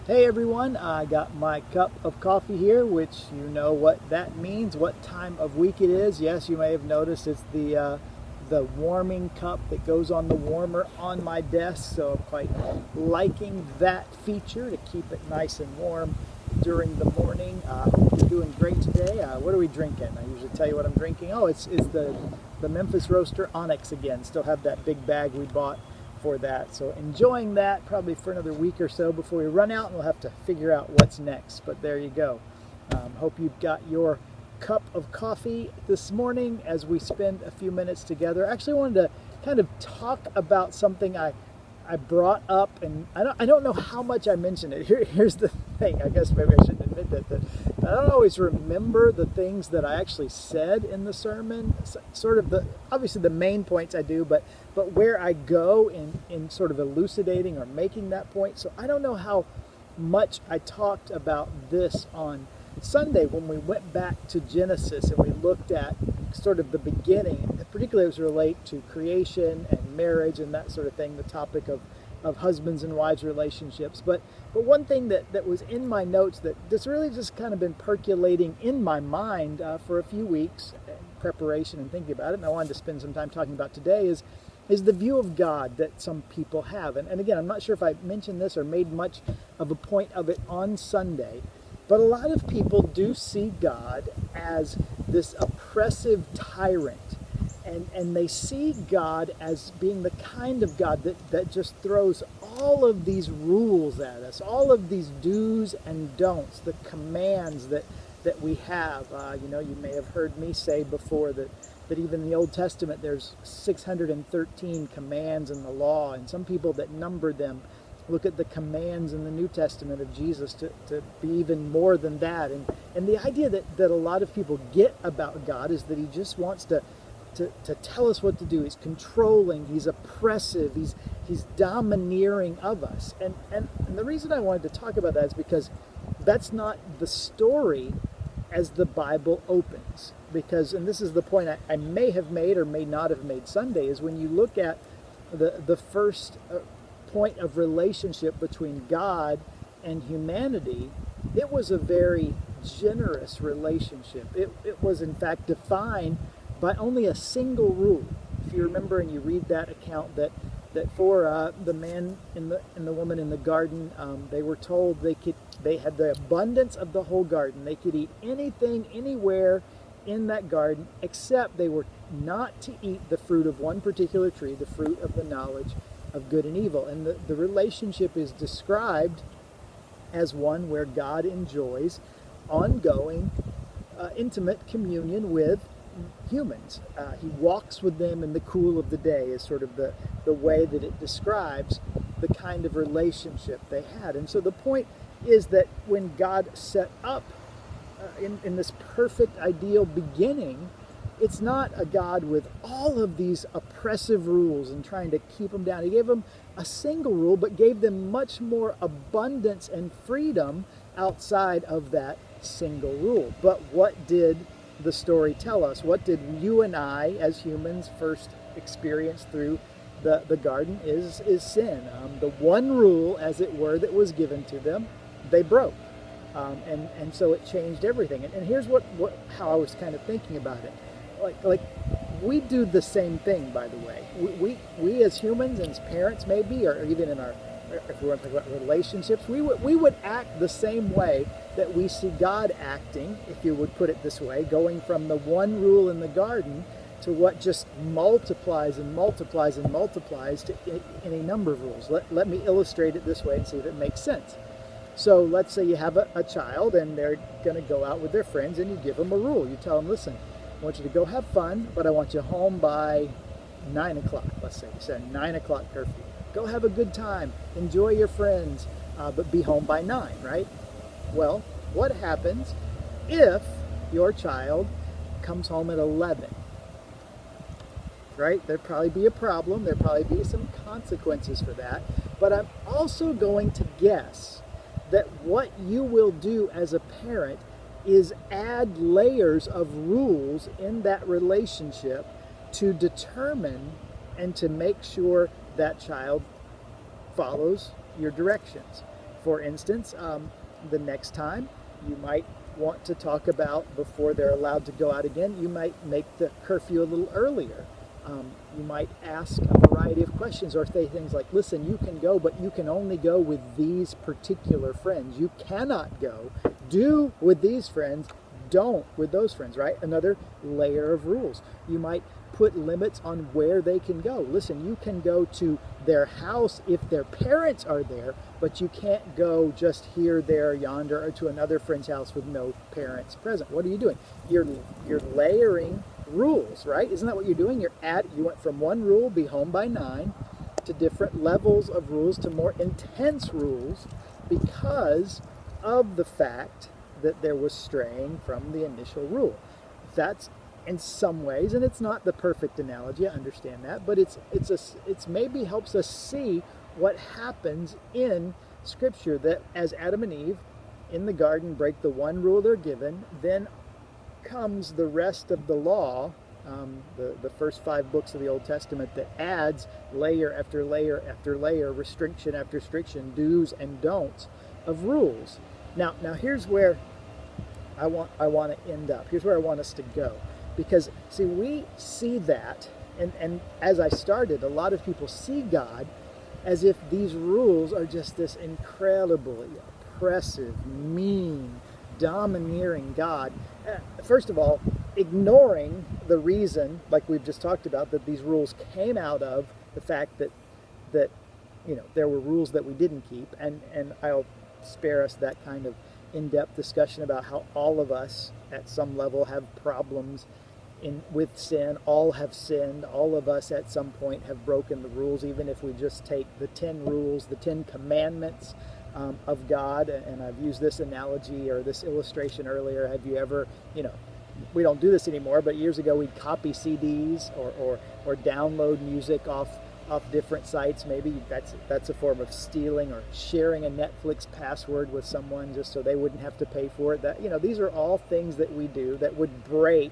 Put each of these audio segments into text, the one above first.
Hey everyone, I got my cup of coffee here, which you know what that means, what time of week it is. Yes, you may have noticed it's the warming cup that goes on the warmer on my desk, so I'm quite liking that feature to keep it nice and warm during the morning. Hope you're doing great today. What are we drinking? I usually tell you what I'm drinking. Oh, it's the Memphis Roaster Onyx again. Still have that big bag we bought for that. So enjoying that probably for another week or so before we run out, and we'll have to figure out what's next. But there you go. Hope you've got your cup of coffee this morning as we spend a few minutes together. I actually wanted to kind of talk about something I brought up, and I don't know how much I mentioned it. Here's the thing. I guess maybe I shouldn't admit that I don't always remember the things that I actually said in the sermon. Sort of obviously the main points I do, but where I go in sort of elucidating or making that point. So I don't know how much I talked about this on Sunday when we went back to Genesis and we looked at sort of the beginning, particularly as it relates to creation and marriage and that sort of thing, the topic of husbands and wives relationships. But one thing that was in my notes that just really just kind of been percolating in my mind for a few weeks in preparation and thinking about it, and I wanted to spend some time talking about today is the view of God that some people have. And again, I'm not sure if I mentioned this or made much of a point of it on Sunday, but a lot of people do see God as this oppressive tyrant. And they see God as being the kind of God that just throws all of these rules at us, all of these do's and don'ts, the commands that we have. You may have heard me say before that even in the Old Testament there's 613 commands in the law, and some people that number them look at the commands in the New Testament of Jesus to be even more than that. And the idea that a lot of people get about God is that he just wants to tell us what to do. He's controlling, he's oppressive, he's domineering of us. And the reason I wanted to talk about that is because that's not the story as the Bible opens. Because, and this is the point I may have made or may not have made Sunday, is when you look at the first point of relationship between God and humanity, it was a very generous relationship. It was in fact defined by only a single rule. If you remember and you read that account that for the man and the woman in the garden, they were told they had the abundance of the whole garden. They could eat anything, anywhere in that garden, except they were not to eat the fruit of one particular tree, the fruit of the knowledge of good and evil. And the relationship is described as one where God enjoys ongoing, intimate communion with humans. He walks with them in the cool of the day is sort of the way that it describes the kind of relationship they had. And so the point is that when God set up in this perfect ideal beginning, it's not a God with all of these oppressive rules and trying to keep them down. He gave them a single rule, but gave them much more abundance and freedom outside of that single rule. But what did the story tell us? What did you and I as humans first experience through the garden is sin. The one rule, as it were, that was given to them, they broke. And so it changed everything. And here's how I was kind of thinking about it. Like we do the same thing, by the way. We as humans and as parents maybe, or even in our, if we want to talk about relationships, we would act the same way that we see God acting, if you would put it this way, going from the one rule in the garden to what just multiplies and multiplies and multiplies to any number of rules. Let me illustrate it this way and see if it makes sense. So let's say you have a child and they're going to go out with their friends, and you give them a rule. You tell them, listen, I want you to go have fun, but I want you home by 9 o'clock. Let's say you said 9 o'clock curfew. Go have a good time, enjoy your friends, but be home by 9, right? Well, what happens if your child comes home at 11? Right? There'd probably be a problem. There'd probably be some consequences for that. But I'm also going to guess that what you will do as a parent is add layers of rules in that relationship to determine and to make sure that child follows your directions. For instance, the next time you might want to talk about before they're allowed to go out again, you might make the curfew a little earlier. You might ask a variety of questions or say things like, listen, you can go, but you can only go with these particular friends. You cannot go. Do with these friends, don't with those friends, right? Another layer of rules. You might put limits on where they can go. Listen, you can go to their house if their parents are there, but you can't go just here, there, yonder, or to another friend's house with no parents present. What are you doing? You're layering rules, right? Isn't that what you're doing? You went from one rule, be home by 9, to different levels of rules, to more intense rules, because of the fact that there was straying from the initial rule. That's in some ways, and it's not the perfect analogy, I understand that, but it's maybe helps us see what happens in Scripture, that as Adam and Eve in the garden break the one rule they're given, then comes the rest of the law, the first 5 books of the Old Testament, that adds layer after layer after layer, restriction after restriction, do's and don'ts of rules. Now here's where I want to end up. Here's where I want us to go. Because, see, we see that, and as I started, a lot of people see God as if these rules are just this incredibly oppressive, mean, domineering God. First of all, ignoring the reason, like we've just talked about, that these rules came out of the fact that there were rules that we didn't keep, and I'll spare us that kind of in-depth discussion about how all of us at some level have problems with sin. All have sinned. All of us at some point have broken the rules, even if we just take the 10 rules, the 10 commandments of God. And I've used this analogy or this illustration earlier. Have you ever, we don't do this anymore, but years ago we'd copy CDs or download music off different sites. Maybe that's a form of stealing, or sharing a Netflix password with someone just so they wouldn't have to pay for it. These are all things that we do that would break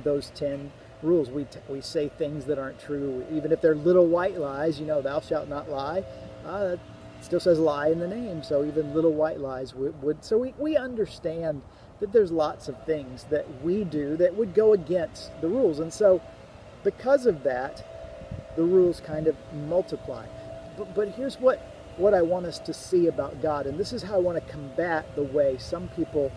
those 10 rules. We say things that aren't true, even if they're little white lies. Thou shalt not lie. It still says lie in the name, so even little white lies would. So we understand that there's lots of things that we do that would go against the rules, and so because of that, the rules kind of multiply. But here's what I want us to see about God, and this is how I want to combat the way some people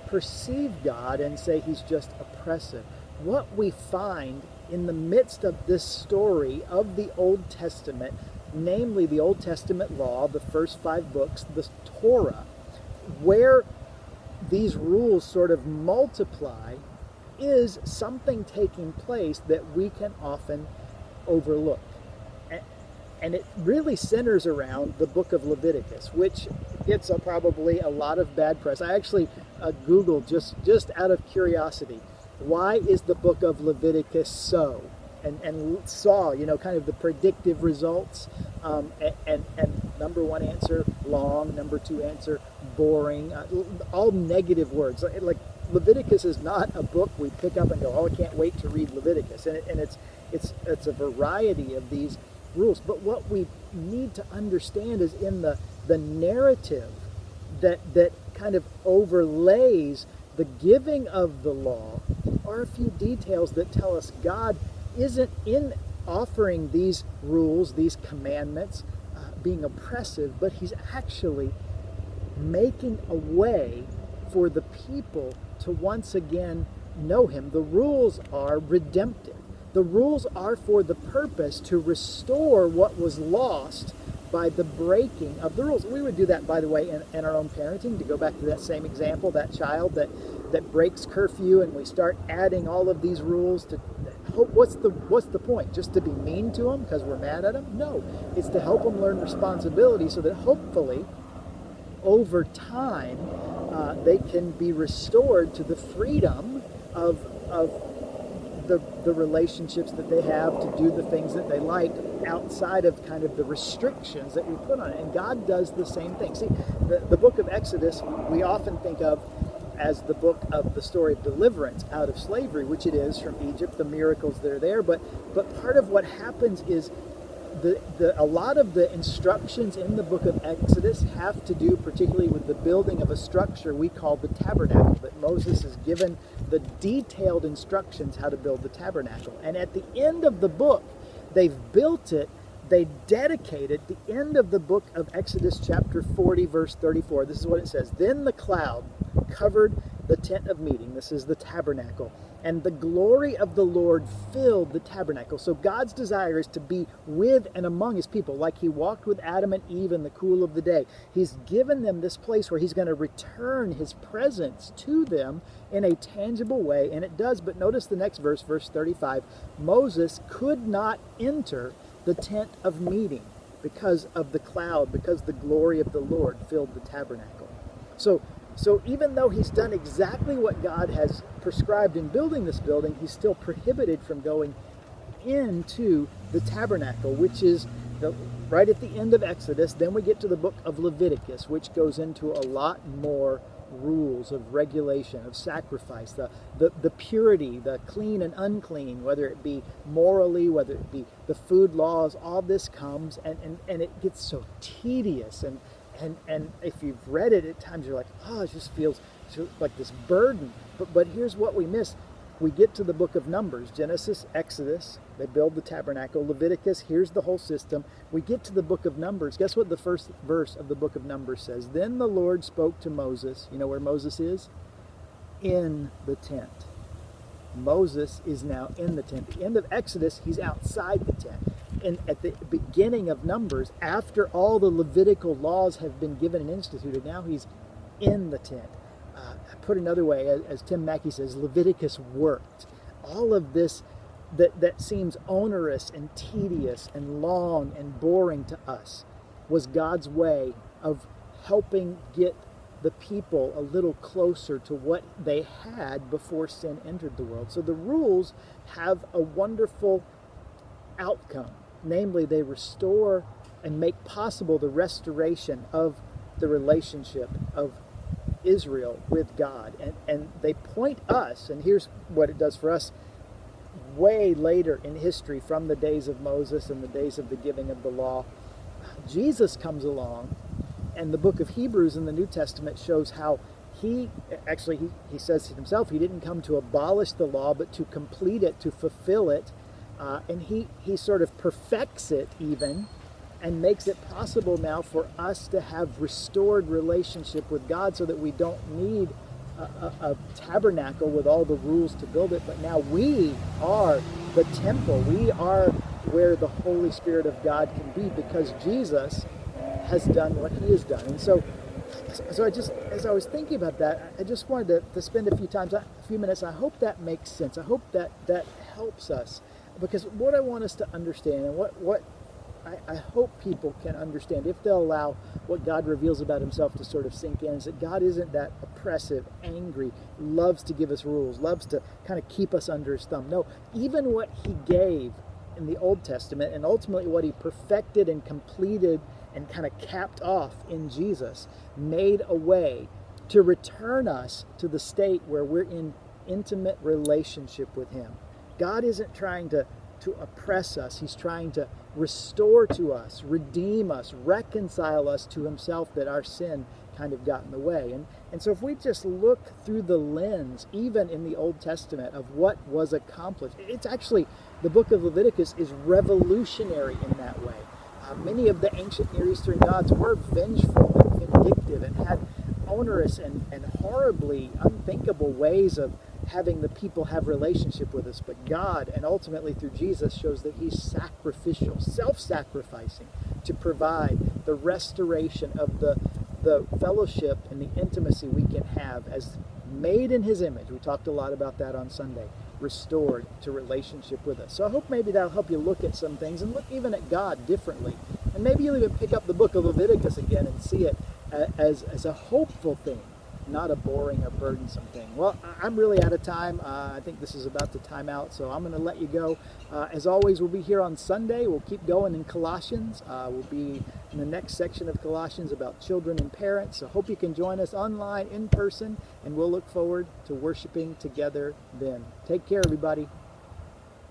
perceive God and say he's just oppressive. What we find in the midst of this story of the Old Testament, namely the Old Testament law, the first 5 books, the Torah, where these rules sort of multiply, is something taking place that we can often overlook. And it really centers around the book of Leviticus, which gets probably a lot of bad press. I actually Googled, just out of curiosity, why is the book of Leviticus so? And saw, kind of the predictive results. And number 1 answer, long. Number 2 answer, boring. All negative words. Like Leviticus is not a book we pick up and go, oh, I can't wait to read Leviticus. And it's a variety of these rules. But what we need to understand is in the narrative that kind of overlays the giving of the law are a few details that tell us God isn't in offering these rules, these commandments, being oppressive, but he's actually making a way for the people to once again know him. The rules are redemptive. The rules are for the purpose to restore what was lost by the breaking of the rules. We would do that, by the way, in our own parenting, to go back to that same example, that child that breaks curfew, and we start adding all of these rules to what's the point? Just to be mean to them because we're mad at them? No, it's to help them learn responsibility so that hopefully over time they can be restored to the freedom of the relationships that they have to do the things that they like outside of kind of the restrictions that we put on it. And God does the same thing. See, the book of Exodus we often think of as the book of the story of deliverance out of slavery, which it is from Egypt, the miracles that are there. But part of what happens is a lot of the instructions in the book of Exodus have to do particularly with the building of a structure we call the tabernacle, that Moses is given the detailed instructions how to build the tabernacle. And at the end of the book, they've built it, they dedicate it. The end of the book of Exodus chapter 40, verse 34, this is what it says. Then the cloud covered the tent of meeting. This is the tabernacle. And the glory of the Lord filled the tabernacle. So God's desire is to be with and among his people, like he walked with Adam and Eve in the cool of the day. He's given them this place where he's going to return his presence to them in a tangible way. And it does, but notice the next verse, verse 35. Moses could not enter the tent of meeting because of the cloud, because the glory of the Lord filled the tabernacle. So even though he's done exactly what God has prescribed in building this building, he's still prohibited from going into the tabernacle, which is right at the end of Exodus. Then we get to the book of Leviticus, which goes into a lot more rules of regulation, of sacrifice, the purity, the clean and unclean, whether it be morally, whether it be the food laws. All this comes, and it gets so tedious, and if you've read it at times, you're like, oh, it just feels like this burden. But here's what we miss. We get to the book of Numbers, Genesis, Exodus, they build the tabernacle. Leviticus, here's the whole system. We get to the book of Numbers. Guess what the first verse of the book of Numbers says? Then the Lord spoke to Moses. You know where Moses is? In the tent. Moses is now in the tent. At the end of Exodus, he's outside the tent. And at the beginning of Numbers, after all the Levitical laws have been given and instituted, now he's in the tent. Put another way, as Tim Mackey says, Leviticus worked. All of this that seems onerous and tedious and long and boring to us was God's way of helping get the people a little closer to what they had before sin entered the world. So the rules have a wonderful outcome. Namely, they restore and make possible the restoration of the relationship of Israel with God. And they point us, and here's what it does for us, way later in history, from the days of Moses and the days of the giving of the law. Jesus comes along, and the book of Hebrews in the New Testament shows how he says himself, he didn't come to abolish the law, but to complete it, to fulfill it. And he sort of perfects it even, and makes it possible now for us to have restored relationship with God, so that we don't need a tabernacle with all the rules to build it, but now we are the temple. We are where the Holy Spirit of God can be, because Jesus has done what he has done. And so I just, as I was thinking about that, I just wanted to spend a few minutes. I hope that makes sense. I hope that helps us, because what I want us to understand, and what I hope people can understand, if they'll allow what God reveals about himself to sort of sink in, is that God isn't that oppressive, angry, loves to give us rules, loves to kind of keep us under his thumb. No, even what he gave in the Old Testament, and ultimately what he perfected and completed and kind of capped off in Jesus, made a way to return us to the state where we're in intimate relationship with him. God isn't trying to oppress us. He's trying to restore to us, redeem us, reconcile us to himself, that our sin kind of got in the way. And so if we just look through the lens, even in the Old Testament, of what was accomplished, it's actually, the book of Leviticus is revolutionary in that way. Many of the ancient Near Eastern gods were vengeful and vindictive, and had onerous and horribly unthinkable ways of having the people have relationship with us. But God, and ultimately through Jesus, shows that he's sacrificial, self-sacrificing, to provide the restoration of the fellowship and the intimacy we can have as made in his image. We talked a lot about that on Sunday. Restored to relationship with us. So I hope maybe that'll help you look at some things, and look even at God differently. And maybe you'll even pick up the book of Leviticus again and see it as a hopeful thing, not a boring or burdensome thing. Well, I'm really out of time. I think this is about to time out, so I'm going to let you go. As always, we'll be here on Sunday. We'll keep going in Colossians. We'll be in the next section of Colossians about children and parents. So hope you can join us online, in person, and we'll look forward to worshiping together then. Take care, everybody.